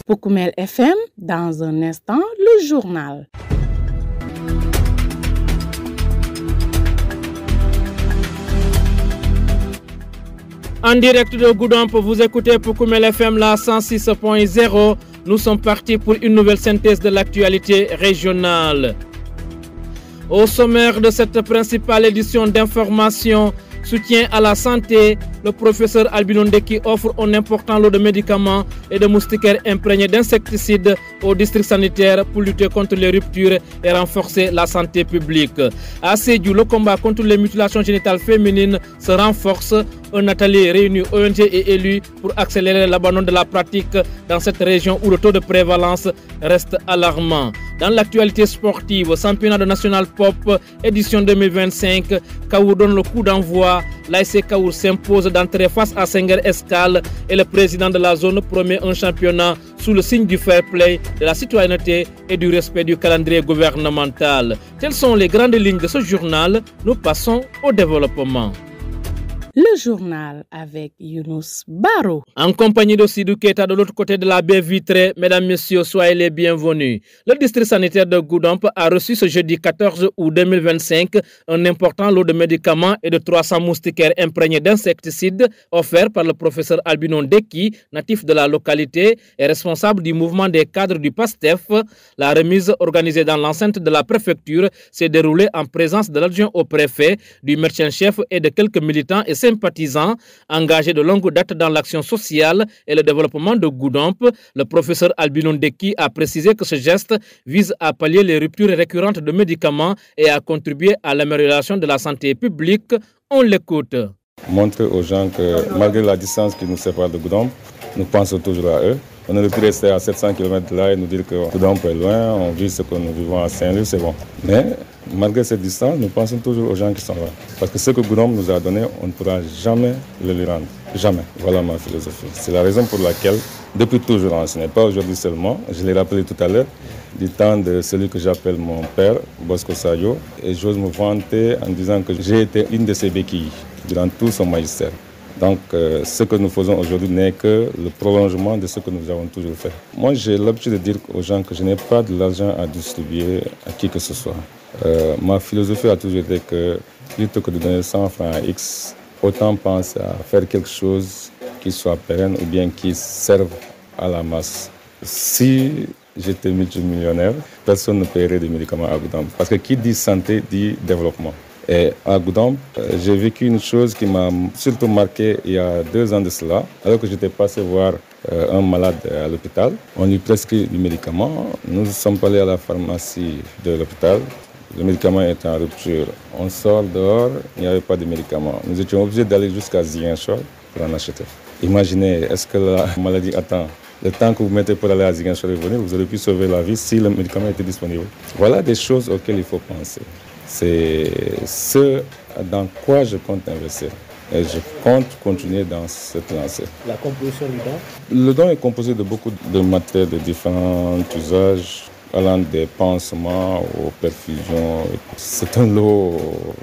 Pour Koumel FM, dans un instant, le journal. En direct de Goudomp, vous écoutez pour Koumel FM la 106.0. Nous sommes partis pour une nouvelle synthèse de l'actualité régionale. Au sommaire de cette principale édition d'information, soutien à la santé, le professeur Albino Ndeki offre un important lot de médicaments et de moustiquaires imprégnés d'insecticides au district sanitaire pour lutter contre les ruptures et renforcer la santé publique. À Sédhiou, le combat contre les mutilations génitales féminines se renforce. Un atelier réunit ONG et élus pour accélérer l'abandon de la pratique dans cette région où le taux de prévalence reste alarmant. Dans l'actualité sportive, championnat de National Pop édition 2025, Kaour donne le coup d'envoi. L'ASC Kaour s'impose d'entrée face à Senghor Escale et le président de la zone promet un championnat sous le signe du fair play, de la citoyenneté et du respect du calendrier gouvernemental. Telles sont les grandes lignes de ce journal. Nous passons au développement. Le journal avec Younous Baro. En compagnie de Sidou Keita de l'autre côté de la baie vitrée, mesdames, messieurs, soyez les bienvenus. Le district sanitaire de Goudomp a reçu ce jeudi 14 août 2025 un important lot de médicaments et de 300 moustiquaires imprégnés d'insecticides offerts par le professeur Albino Ndeki, natif de la localité et responsable du mouvement des cadres du PASTEF. La remise organisée dans l'enceinte de la préfecture s'est déroulée en présence de l'adjoint au préfet, du médecin-chef et de quelques militants et sympathisants engagés de longue date dans l'action sociale et le développement de Goudomp. Le professeur Albino Ndeki a précisé que ce geste vise à pallier les ruptures récurrentes de médicaments et à contribuer à l'amélioration de la santé publique. On l'écoute. Montrer aux gens que malgré la distance qui nous sépare de Goudomp, nous pensons toujours à eux. On aurait pu rester à 700 km de là et nous dire que Goudomp est loin, on vit ce que nous vivons à Saint-Louis, c'est bon. Mais malgré cette distance, nous pensons toujours aux gens qui sont là. Parce que ce que Goudomp nous a donné, on ne pourra jamais le lui rendre. Jamais. Voilà ma philosophie. C'est la raison pour laquelle, depuis toujours, ce n'est pas aujourd'hui seulement, je l'ai rappelé tout à l'heure, du temps de celui que j'appelle mon père, Bosco Sayo, et j'ose me vanter en disant que j'ai été une de ses béquilles durant tout son magistère. Donc, ce que nous faisons aujourd'hui n'est que le prolongement de ce que nous avons toujours fait. Moi, j'ai l'habitude de dire aux gens que je n'ai pas de l'argent à distribuer à qui que ce soit. Ma philosophie a toujours été que, plutôt que de donner 100 francs à X, autant penser à faire quelque chose qui soit pérenne ou bien qui serve à la masse. Si j'étais multimillionnaire, personne ne paierait des médicaments à Goudomp. Parce que qui dit santé dit développement. Et à Goudomp, j'ai vécu une chose qui m'a surtout marqué il y a 2 ans de cela, alors que j'étais passé voir un malade à l'hôpital. On lui prescrit du médicament. Nous sommes allés à la pharmacie de l'hôpital. Le médicament était en rupture. On sort dehors, il n'y avait pas de médicament. Nous étions obligés d'aller jusqu'à Ziguinchor pour en acheter. Imaginez, est-ce que la maladie attend le temps que vous mettez pour aller à Ziguinchor et venir, vous auriez pu sauver la vie si le médicament était disponible. Voilà des choses auxquelles il faut penser. C'est ce dans quoi je compte investir. Et je compte continuer dans cette lancée. La composition du don? Le don est composé de beaucoup de matériels de différents usages, allant des pansements aux perfusions. C'est un lot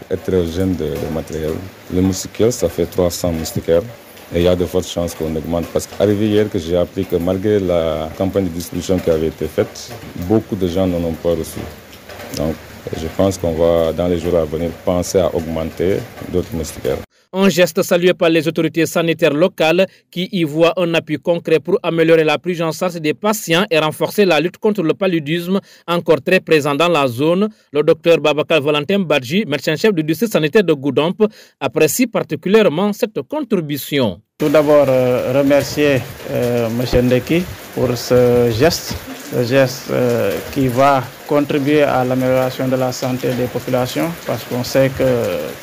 hétérogène de matériel. Le moustiquaire, ça fait 300 moustiquaires. Et il y a de fortes chances qu'on augmente. Parce qu'arrivé hier que j'ai appris que malgré la campagne de distribution qui avait été faite, beaucoup de gens n'en ont pas reçu. Donc, je pense qu'on va, dans les jours à venir, penser à augmenter d'autres moustiquaires. Un geste salué par les autorités sanitaires locales qui y voient un appui concret pour améliorer la prise en charge des patients et renforcer la lutte contre le paludisme encore très présent dans la zone. Le docteur Babacar Valentin Badji, médecin-chef du district sanitaire de Goudomp, apprécie particulièrement cette contribution. Tout d'abord, remercier M. Ndeki pour ce geste qui va contribuer à l'amélioration de la santé des populations parce qu'on sait que,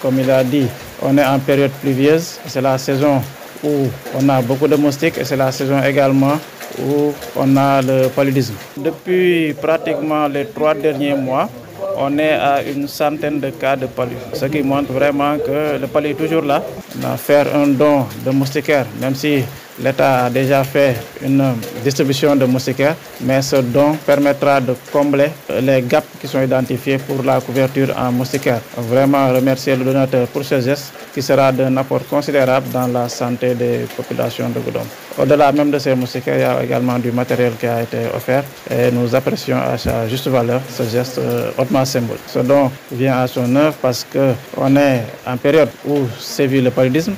comme il a dit, on est en période pluvieuse. C'est la saison où on a beaucoup de moustiques et c'est la saison également où on a le paludisme. Depuis pratiquement les 3 derniers mois, on est à une centaine de cas de palu, ce qui montre vraiment que le palu est toujours là. On va faire un don de moustiquaires, même si L'État a déjà fait une distribution de moustiquaires, mais ce don permettra de combler les gaps qui sont identifiés pour la couverture en moustiquaires. Vraiment remercier le donateur pour ce geste qui sera d'un apport considérable dans la santé des populations de Goudomp. Au-delà même de ces moustiquaires, il y a également du matériel qui a été offert et nous apprécions à sa juste valeur ce geste hautement symbolique. Ce don vient à son œuvre parce qu'on est en période où sévit le paludisme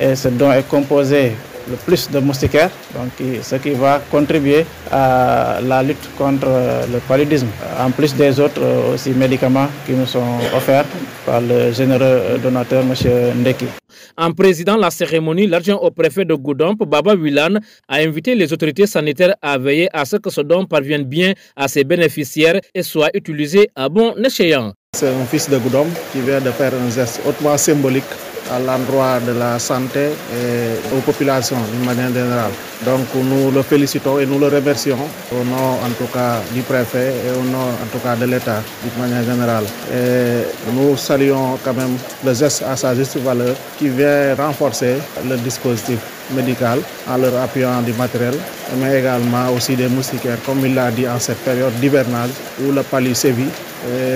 et ce don est composé le plus de moustiquaires, donc ce qui va contribuer à la lutte contre le paludisme, en plus des autres aussi médicaments qui nous sont offerts par le généreux donateur M. Ndeki. En présidant la cérémonie, l'adjoint au préfet de Goudomp, Baba Wilane, a invité les autorités sanitaires à veiller à ce que ce don parvienne bien à ses bénéficiaires et soit utilisé à bon escient. C'est un fils de Goudomp qui vient de faire un geste hautement symbolique à l'endroit de la santé et aux populations d'une manière générale. Donc nous le félicitons et nous le remercions au nom en tout cas du préfet et au nom en tout cas de l'État d'une manière générale. Et nous saluons quand même le geste à sa juste valeur qui vient renforcer le dispositif médical en leur appuyant du matériel, mais également aussi des moustiquaires, comme il l'a dit en cette période d'hivernage où le palu sévit.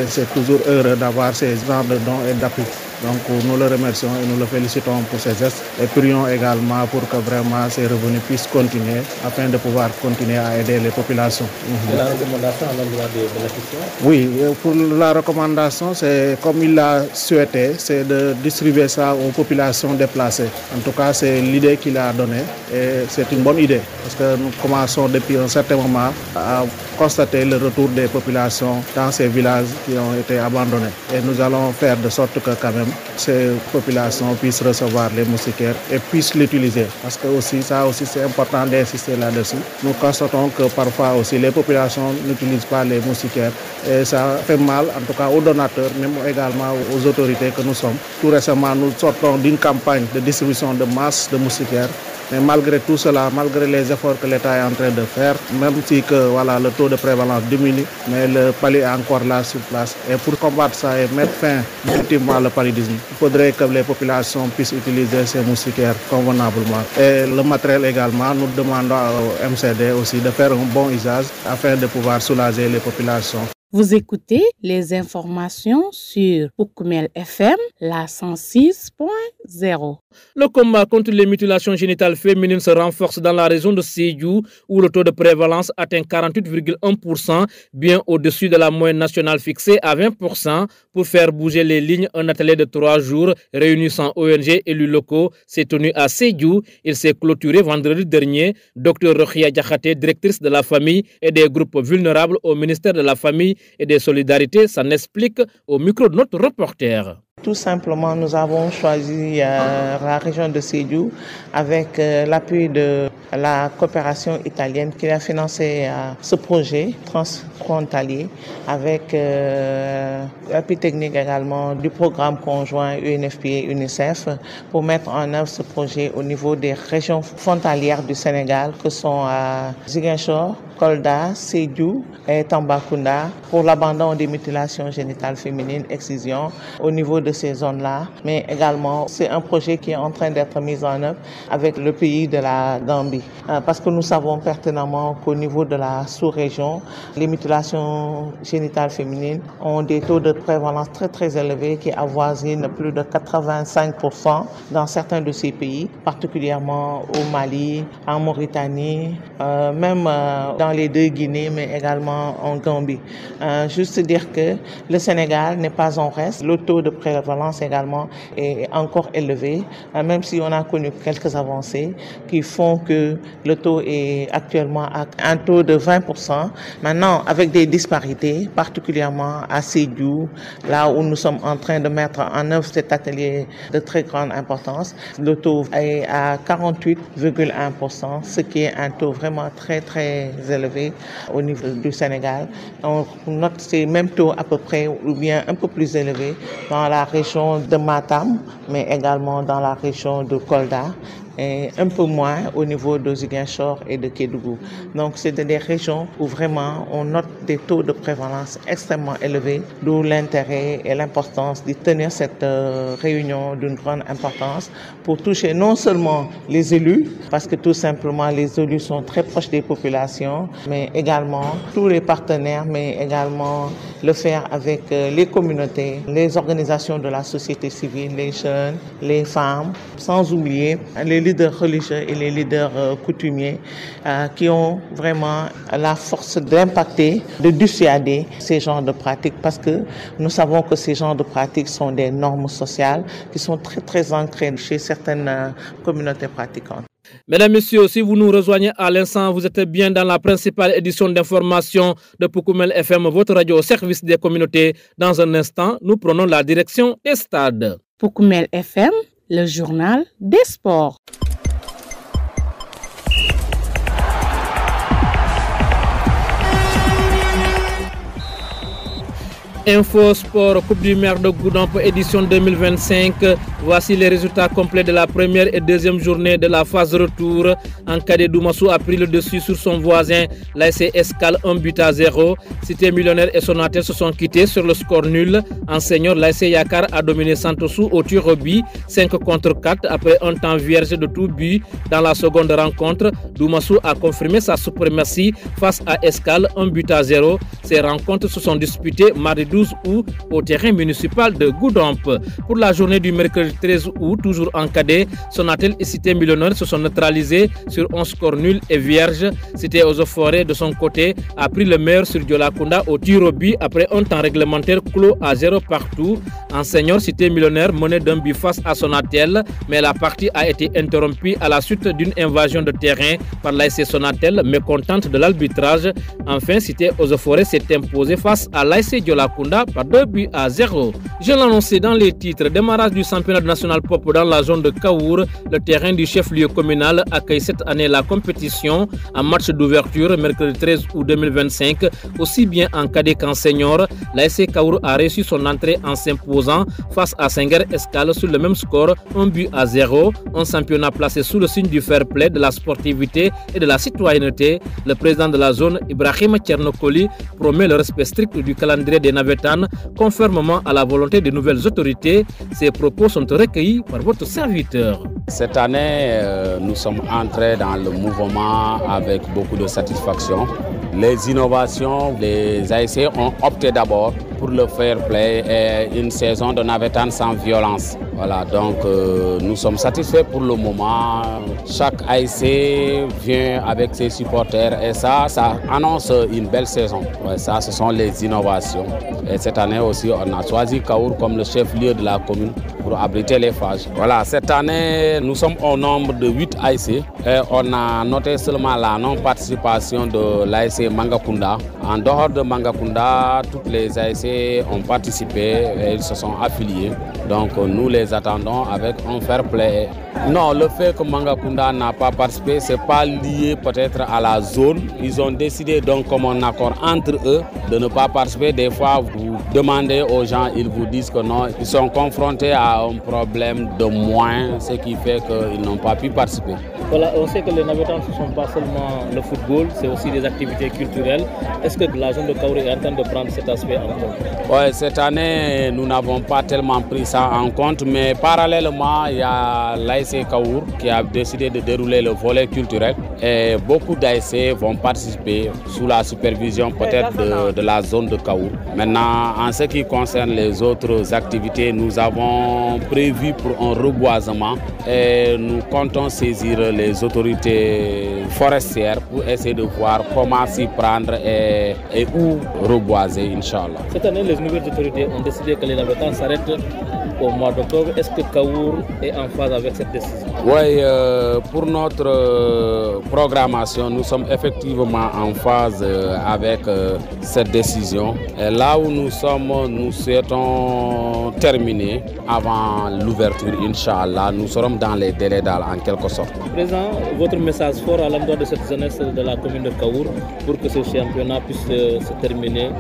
C'est toujours heureux d'avoir ces genres de dons et d'appui. Donc nous le remercions et nous le félicitons pour ces gestes et prions également pour que vraiment ces revenus puissent continuer afin de pouvoir continuer à aider les populations. Et la recommandation à l'endroit des bénéficiaires? Oui, pour la recommandation, c'est comme il l'a souhaité, c'est de distribuer ça aux populations déplacées. En tout cas, c'est l'idée qu'il a donnée et c'est une bonne idée parce que nous commençons depuis un certain moment à constater le retour des populations dans ces villages qui ont été abandonnés. Et nous allons faire de sorte que quand même ces populations puissent recevoir les moustiquaires et puissent l'utiliser. Parce que aussi, ça aussi c'est important d'insister là-dessus. Nous constatons que parfois aussi les populations n'utilisent pas les moustiquaires et ça fait mal en tout cas aux donateurs, même également aux autorités que nous sommes. Tout récemment, nous sortons d'une campagne de distribution de masse de moustiquaires. Mais malgré tout cela, malgré les efforts que l'État est en train de faire, même si le taux de prévalence diminue, mais le palu est encore là sur place. Et pour combattre ça et mettre fin définitivement au paludisme, il faudrait que les populations puissent utiliser ces moustiquaires convenablement. Et le matériel également, nous demandons au MCD aussi de faire un bon usage afin de pouvoir soulager les populations. Vous écoutez les informations sur Poukoumel FM, la 106.0. Le combat contre les mutilations génitales féminines se renforce dans la région de Sédhiou où le taux de prévalence atteint 48,1%, bien au-dessus de la moyenne nationale fixée à 20%. Pour faire bouger les lignes, un atelier de 3 jours réunissant ONG élus locaux s'est tenu à Sédhiou. Il s'est clôturé vendredi dernier. Dr Rokhia Diakhaté, directrice de la famille et des groupes vulnérables au ministère de la Famille et des Solidarités, s'en explique au micro de notre reporter. Tout simplement, nous avons choisi la région de Sédhiou avec l'appui de la coopération italienne qui a financé ce projet transfrontalier avec l'appui technique également du programme conjoint UNFPA et UNICEF pour mettre en œuvre ce projet au niveau des régions frontalières du Sénégal que sont Ziguinchor, Kolda, Sédhiou et Tambacounda pour l'abandon des mutilations génitales féminines, excision au niveau de ces zones-là. Mais également, c'est un projet qui est en train d'être mis en œuvre avec le pays de la Gambie. Parce que nous savons pertinemment qu'au niveau de la sous-région, les mutilations génitales féminines ont des taux de prévalence très très élevés qui avoisinent plus de 85% dans certains de ces pays, particulièrement au Mali, en Mauritanie, même dans les 2 Guinées, mais également en Gambie. Juste dire que le Sénégal n'est pas en reste. Le taux de prévalence également est encore élevé, même si on a connu quelques avancées qui font que le taux est actuellement à un taux de 20%. Maintenant, avec des disparités, particulièrement à Sédhiou, là où nous sommes en train de mettre en œuvre cet atelier de très grande importance, le taux est à 48,1%, ce qui est un taux vraiment très très élevé au niveau du Sénégal. On note ces mêmes taux à peu près ou bien un peu plus élevés dans la région de Matam, mais également dans la région de Kolda. et un peu moins au niveau de Ziguinchor et de Kédougou. Donc c'est des régions où vraiment on note des taux de prévalence extrêmement élevés, d'où l'intérêt et l'importance de tenir cette réunion d'une grande importance pour toucher non seulement les élus, parce que tout simplement les élus sont très proches des populations, mais également tous les partenaires, mais également le faire avec les communautés, les organisations de la société civile, les jeunes, les femmes, sans oublier les leaders religieux et les leaders coutumiers qui ont vraiment la force d'impacter, de dissuader ces genres de pratiques, parce que nous savons que ces genres de pratiques sont des normes sociales qui sont très très ancrées chez certaines communautés pratiquantes. Mesdames, Messieurs, si vous nous rejoignez à l'instant, vous êtes bien dans la principale édition d'information de Poukoumel FM, votre radio au service des communautés. Dans un instant, nous prenons la direction des stades. Poukoumel FM, le journal des sports. Info Sport, Coupe du Maire de Goudomp, édition 2025. Voici les résultats complets de la première et deuxième journée de la phase retour. En cadet, Doumassou a pris le dessus sur son voisin, l'ASC Escale, 1-0. Cité Millionnaire et Sonatel se sont quittés sur le score nul. En senior, l'ASC Yakar a dominé Santosou au tir au but, 5-4 après un temps vierge de tout but. Dans la seconde rencontre, Doumassou a confirmé sa suprématie face à Escale, 1-0. Ces rencontres se sont disputées mardi 12 août au terrain municipal de Goudomp. Pour la journée du mercredi 13 août, toujours en cadet, Sonatel et Cité Millionnaire se sont neutralisés sur un score nul et vierge. Cité Ozoforé, de son côté, a pris le meilleur sur Diolakunda au tir au but après un temps réglementaire clos à 0 partout. En senior, Cité Millionnaire menait d'un but face à Sonatel, mais la partie a été interrompue à la suite d'une invasion de terrain par l'ASC Sonatel, mécontente de l'arbitrage. Enfin, Cité Ozoforé s'est imposée face à l'ASC Diolakunda par 2-0. Je l'annonçais dans les titres. Démarrage du championnat national pop dans la zone de Kaour. Le terrain du chef-lieu communal accueille cette année la compétition en match d'ouverture mercredi 13 août 2025. Aussi bien en cadet qu'en senior, l'ASC Kaour a réussi son entrée en s'imposant face à Senghor Escale sur le même score, 1-0. Un championnat placé sous le signe du fair play, de la sportivité et de la citoyenneté. Le président de la zone, Ibrahim Tchernokoli, promet le respect strict du calendrier des Navétanes, conformément à la volonté des nouvelles autorités. Ces propos sont recueillis par votre serviteur. Cette année, nous sommes entrés dans le mouvement avec beaucoup de satisfaction. Les innovations, les ASC ont opté d'abord pour le fair play et une saison de Navétane sans violence. Voilà, donc nous sommes satisfaits pour le moment. Chaque ASC vient avec ses supporters et ça annonce une belle saison. Ouais, ça, ce sont les innovations. Et cette année aussi, on a choisi Kaour comme le chef-lieu de la commune pour abriter les phages. Voilà, cette année, nous sommes au nombre de 8 ASC et on a noté seulement la non-participation de l'ASC Mangakunda. En dehors de Mangakunda, toutes les ASC ont participé et ils se sont affiliés. Donc nous les attendons avec un fair play. Non, le fait que Mangakunda n'a pas participé, ce n'est pas lié peut-être à la zone. Ils ont décidé donc comme un accord entre eux de ne pas participer. Des fois, vous demandez aux gens, ils vous disent que non, ils sont confrontés à un problème de moyens, ce qui fait qu'ils n'ont pas pu participer. Voilà, on sait que les Navétanes, ce ne sont pas seulement le football, c'est aussi des activités culturelles. Est-ce que la zone de Kaour est en train de prendre cet aspect en compte? Oui, cette année, nous n'avons pas tellement pris ça en compte, mais parallèlement, il y a l'ASC Kaour qui a décidé de dérouler le volet culturel et beaucoup d'ASC vont participer sous la supervision peut-être de la zone de Kaour. Maintenant, en ce qui concerne les autres activités, nous avons prévu pour un reboisement et nous comptons saisir les autorités forestières pour essayer de voir comment s'y prendre et où reboiser, Inch'Allah. Cette année, les nouvelles autorités ont décidé que les Navétanes s'arrêtent au mois d'octobre. Est-ce que Kaour est en phase avec cette décision? Oui, pour notre programmation, nous sommes effectivement en phase avec cette décision. Et là où nous sommes, nous souhaitons terminer avant l'ouverture, Inch'Allah. Nous serons dans les délais en quelque sorte. Président, votre message fort à l'endroit de cette jeunesse de la commune de Kaour pour que ce championnat puisse se terminer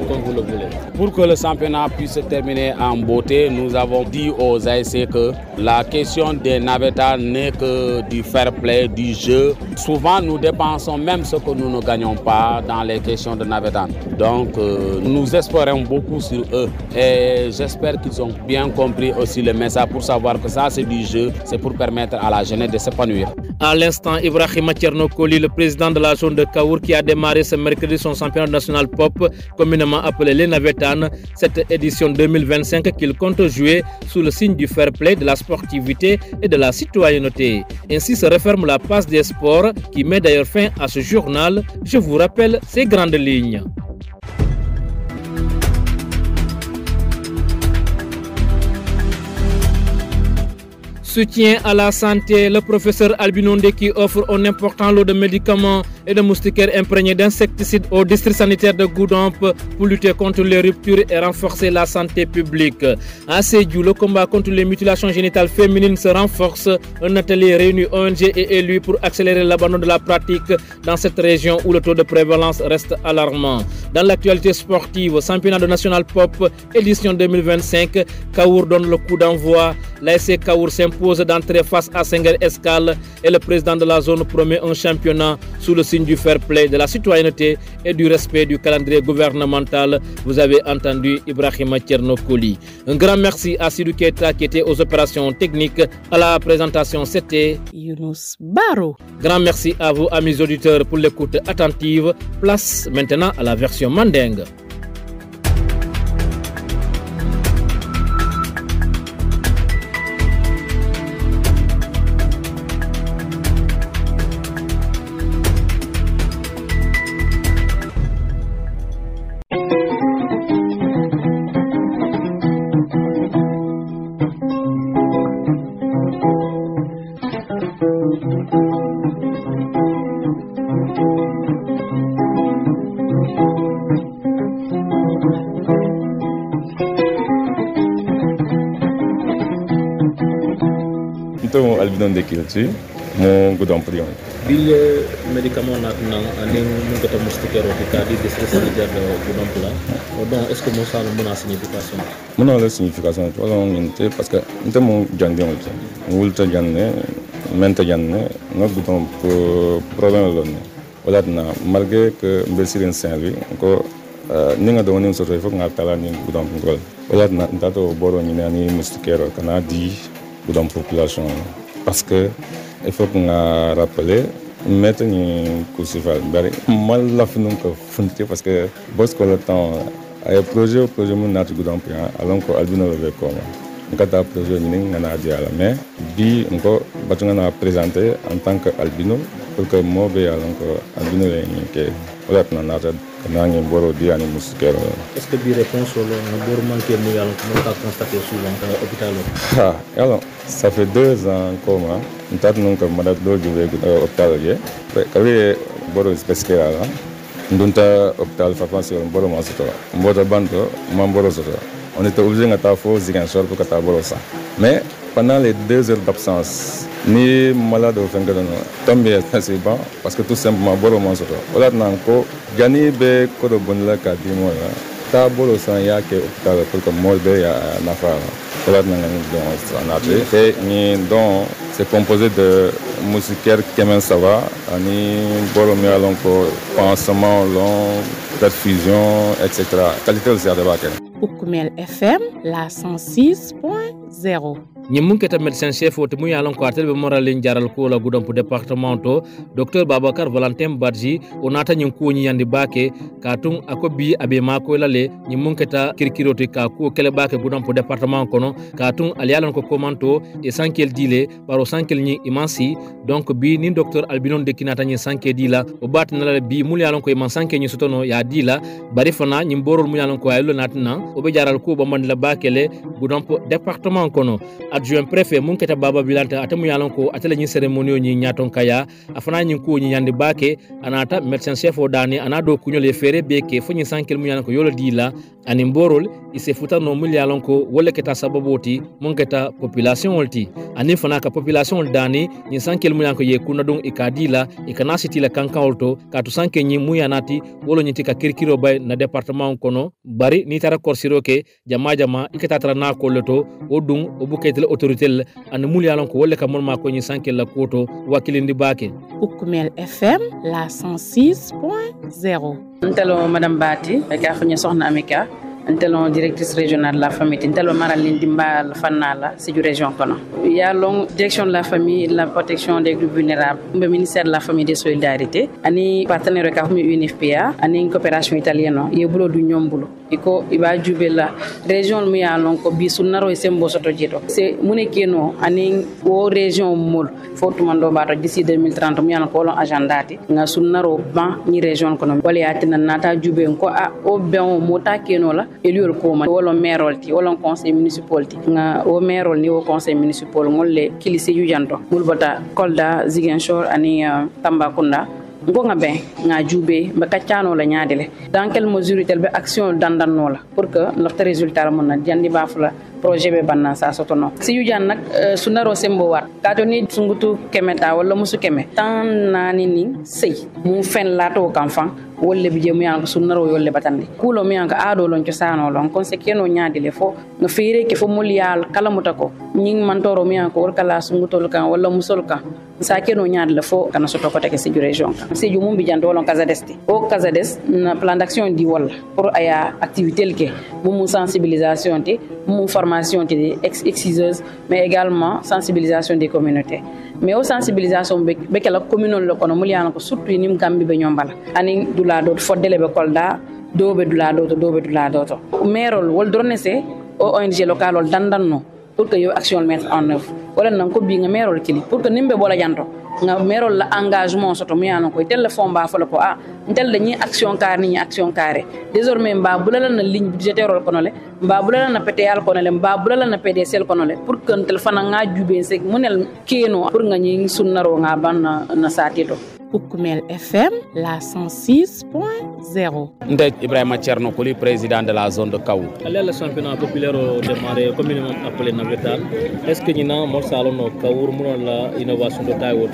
comme vous le voulez? Pour que le championnat puisse se terminer en beauté, nous nous avons dit aux ASC que la question des navetas n'est que du fair play, du jeu. Souvent, nous dépensons même ce que nous ne gagnons pas dans les questions de navetas. Donc, nous espérons beaucoup sur eux et j'espère qu'ils ont bien compris aussi le message pour savoir que ça, c'est du jeu, c'est pour permettre à la jeunesse de s'épanouir. À l'instant, Ibrahima Tchernokoli, le président de la zone de Kaour, qui a démarré ce mercredi son championnat national pop, communément appelé les Navetan, cette édition 2025 qu'il compte jouer sous le signe du fair play, de la sportivité et de la citoyenneté. Ainsi se referme la passe des sports qui met d'ailleurs fin à ce journal. Je vous rappelle ces grandes lignes. Soutien à la santé, le professeur Albino Ndeki offre un important lot de médicaments et de moustiquaires imprégnés d'insecticides au district sanitaire de Goudomp pour lutter contre les ruptures et renforcer la santé publique. À Sédhiou, le combat contre les mutilations génitales féminines se renforce. Un atelier réunit ONG et élus pour accélérer l'abandon de la pratique dans cette région où le taux de prévalence reste alarmant. Dans l'actualité sportive, championnat de national pop édition 2025, Kaour donne le coup d'envoi. L'ASC Kaour s'impose d'entrer face à Senghor Escale et le président de la zone promet un championnat sous le signe du fair play, de la citoyenneté et du respect du calendrier gouvernemental. Vous avez entendu Ibrahima Tchernokoli. Un grand merci à Sidou Keita qui était aux opérations techniques. À la présentation, c'était Younous Baro. Grand merci à vous, amis auditeurs, pour l'écoute attentive. Place maintenant à la version mandingue. Então, Albino Ndeki là-dessus, mon Goudomp Prion. Bil médicament maintenant aning mun ko moustiquaire au cadre des district sanitaire de Goudomp là. Donc est-ce que mon ça a signification? Mon la signification parce que nous mon jandé on wulta janné menta janné no Goudomp problème là. Voilà malgré que mbesiren Saint-Louis ko ninga do wonim soto il faut nga tala ni Goudomp ngol. Voilà ndato boro ni nani moustiquaire kana di Goudomp population parce que il faut qu'on rappelle mettre une cousival bari mal la finum ko funti parce que boss ko le temps ay projet mon nat Goudomp alors ko Albino le ko ngata projet ni ngana diala mais bi ngo batu ngana présenter en tant que Albino pour que mo be alors ko Albino le ke wala na nata kana ngi boro di ani moustiquaire. Est-ce que bi réponse au boro manqué mu yalla ko mo ka constater souvent à l'hôpital? Alors ça fait 2 ans comme nous avons madame Dodjoué hôpital hier. Quand boro spécial là, nous avons hôpital pharmacie boro masoto. Mbota banto mamboro soto. On était obligé d'être faux zigansor pour kata boro ça. Mais pendant les 2 heures d'absence, ni malade au fin de tombé c'est bon parce que tout simplement boro masoto. Ola nanko gani be kodo bonla kadimo là. Ta boro san ya ke hôpital pour que molbe ya nafa. C'est composé de moustiquaires Kemen Sava, ani boromia lonko, pansement long, perfusion, etc. Qualité aussi à débattre. Oukoumel FM, la 106.0. ñi keta médecin chef wote mu yalon ko atel be moral len jaral ko la Goudomp départemental docteur Babacar Valentin Badji onata ñi ko ñi yandi bake katung akobi abe mako lale ñi keta kirkirote ka ko kele bake Goudomp département kono katung al yalon ko commento e sankel dile paro sankel ñi imansi donc bi ni docteur Albino Ndeki nata ñi sanké dila o bat na la bi mu yalon ko iman sanké ñi sotono ya dila bari fana ñi borol mu yalon ko ay lo natna o be jaral ko ba man la bakele Goudomp département kono adjoint préfet mun keta baba bilanta atamu yalon ko atela nyi cérémonie nyi nyaton kaya afana nyi ko nyi yandi bake anata médecin chef o dani anado kunyole fere beke fonyi sankel mu yalan ko yolo dila ani mborol ise futa no mul yalon ko wolle keta sababoti mun keta population olti ani fana ka population dani nyi sankel mu yalan ko ye kuna don ikadila ikanasiti la kankan olto ka to sanke nyi mu yanati wolo nyi tika kirkiro bay na département kono bari ni tara korsiro ke jama ikata tara na ko leto odung obuketel autorité an mul yalon ko wolle ka mon ma ko nyi sankel la koto wakilindi bake Ukumel FM la 106.0. Ntelo Madame Bati ka fanya soxna Amika ntelo directrice régionale de la famille ntelo maral dimbal fanala ci du région kono ya long direction de la famille et de la protection des groupes vulnérables le ministère de la famille et des solidarités ani partenaire ka fami UNFPA ani coopération italienne ye bulo du ñombulo iko iba jube la région mu ya long ko bi sunaro e sembo soto jeto c'est mune keno ani o région mol fotu mando bato d'ici 2030 mu ya ko lon agenda ti nga sunaro ban ni région kono wala ya tin nata jube ko a o ben mota keno la eliol koma wala mairol ti wala conseil municipal ti nga o mairol ni o conseil municipal ngolle kilisi yujanto mulbata Kolda Ziguinchor ani Tambacounda ngo nga ben nga jube ba kacciano la nyaadele dans quelle mesure tel be action dandanno la pour que notre résultat la monna jandi bafula projet be banna sa sotono si yujan nak sunaro sembo war kato ni sungutu kemeta wala musu keme tan nani ni sey mu fen lato kanfan wolle bi jemu yanko sunnaro yolle batande kulo mi yanko aado lon ci sano lon kon se keno nyaadile fo no feere ke fo mulyal kala mutako ñing mantoro mi yanko wor kala sungutol kan wala musol kan sa keno nyaadile fo kana soto ko teke ci région kan se jumum bi jando lon Casades o Casades na plan d'action di wala pour aya activité ke mu sensibilisation te mu formation te exciseuse mais également sensibilisation des communautés mais au sensibilisation be kala communal lo kono mulyana ko surtout nim gambi be ñombala ani dula do foddele be Kolda dobe dula do mairol wol dornese o ONG local ol dandanno pour que yo action mettre en œuvre wala nan ko bi nga mairol kili pour que nimbe bola janto nga mairol la engagement soto miyana ko tel fond ba fala ko tel dañi action carré désormais mba bulala na ligne budgétaire kono le mba bulala na PTL kono le mba bulala na PDCL kono le pour que tel fana nga jube sek munel keno pour nga ñi sunnaro nga ban na satito Ukumel FM la 106.0. Ndej Ibrahima Thierno Koli, président de la zone de Kaou. Allez, le championnat populaire démarré communément appelé Navetan. Est-ce que nous avons salon Kaou la innovation de taille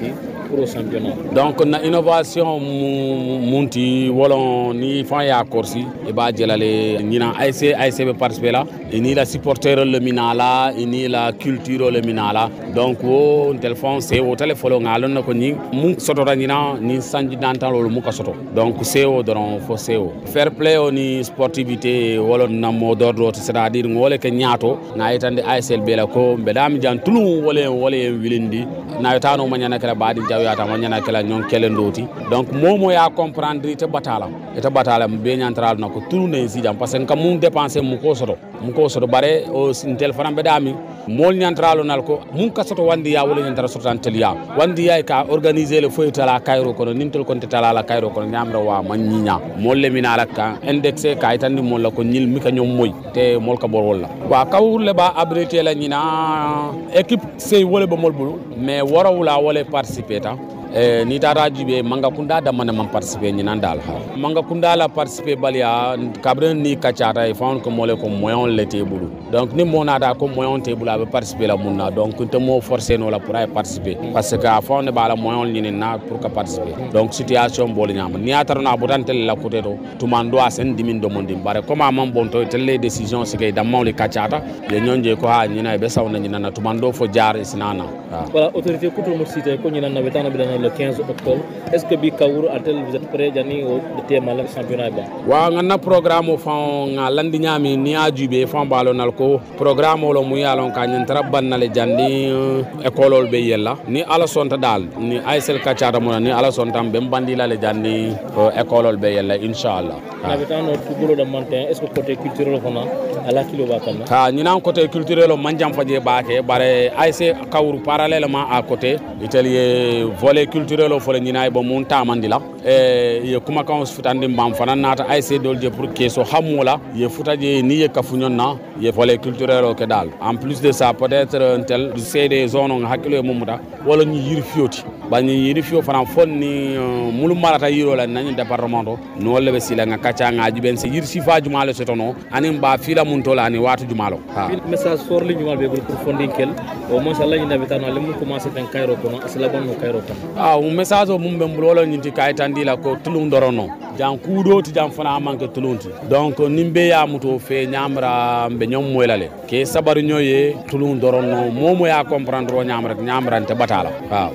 pour le championnat? Donc na innovation munti wolon ni fan ya korsi e ba jelale ñina ASC be participer là et ni la supporter le minala et ni la culture le minala donc wo téléphone c'est au téléphone ngalon ko ni mu soto ñina ni sanji dantan lolu mu ka soto donc c'est au don fo c'est au fair play oni sportivité wolon na mo d'ordre c'est-à-dire ngole ke ñaato na yitande ASL be la ko be dam jan tulu wole wilindi na yitano manyana kala baadi yata manyana kala nyon kelen doti donc momo ya comprendre te batala be nyantral nako tulu ne si jam parce que kam mum dépenser mu ko soto bare o sintel faram be dami mol nyantral nal ko mum ka soto wandi ya wala nyantara soto antelia wandi ya ka organiser le foyta la kayro ko nintel kon te tala la kayro ko nyamra wa man nyinya mol le minala ka indexé ka itandi mol la ko nyil mi ka nyom moy te mol ka bor wala wa kawurle ba abrité la nyina équipe sey wala ba mol bulu mais warawula wala participer ta ni tara jibe manga kunda da man participer ni nan dal ha manga kunda la participer balia kabren ni kachata e fon ko mole ko moyon lete bulu donc ni mona da ko moyon te bulu ba participer la munna donc te mo forcer no la pour ay participer parce que a fon ne bala moyon ni na pour ka participer donc situation bol nyam ni atarna botantel la côté do tout mando asen dimin do mondi bare comment man bonto telle décision c'est que dans le kachata ye nyonje ko ha ni na be sawna ni na tout mando fo jaar sinana voilà autorité kutul mo cité ko ni na betana bi le 15 octobre est-ce que bi Kaour atel vous êtes prêt jani au thème le championnat ba wa ngana programme o fon landi nyami ni ajube fon balonal ko programme lo mu yalon ka nyen trabban le jandi école be yella ni ala sonta dal ni ASL kachata mo ni ala sonta be bandila le jandi école be yella inshallah na betano football de montagne est-ce que côté culturel fona ala kilo ba kan ha ni nan côté culturel o manjam faje ba ke bare ASC Kaour parallèlement à côté italien volet culturel o fole ñina bo mun tamandi la ye kuma kan futandi mbam fana nata ASC dolje pour que so xamula ye futaje ni ye kafuñon na ye volet culturel o ke dal en plus de ça peut-être un tel c'est des zones on hakilo mumuta wala ñu yiri fioti ba ñu yiri fio fana fonni mulu marata yiro la nañ département do no lebe sila nga kacha nga jiben se yiri sifa jumalo setono anim ba fila mun tola ani watu jumalo ha message for li ñumal be pour fondinkel o mo sala ñu navitano le mu commencer tan kayro kono asla bon kayro kono un message o mum be mbulolo ñinti kaytandi la ko tulum dorono jan kudo ti jan fana manke tulunti donc nimbe ya muto fe ñamra be ñom moylale ke sabar ñoye tulum dorono momo ya comprendre o ñamra te batala waaw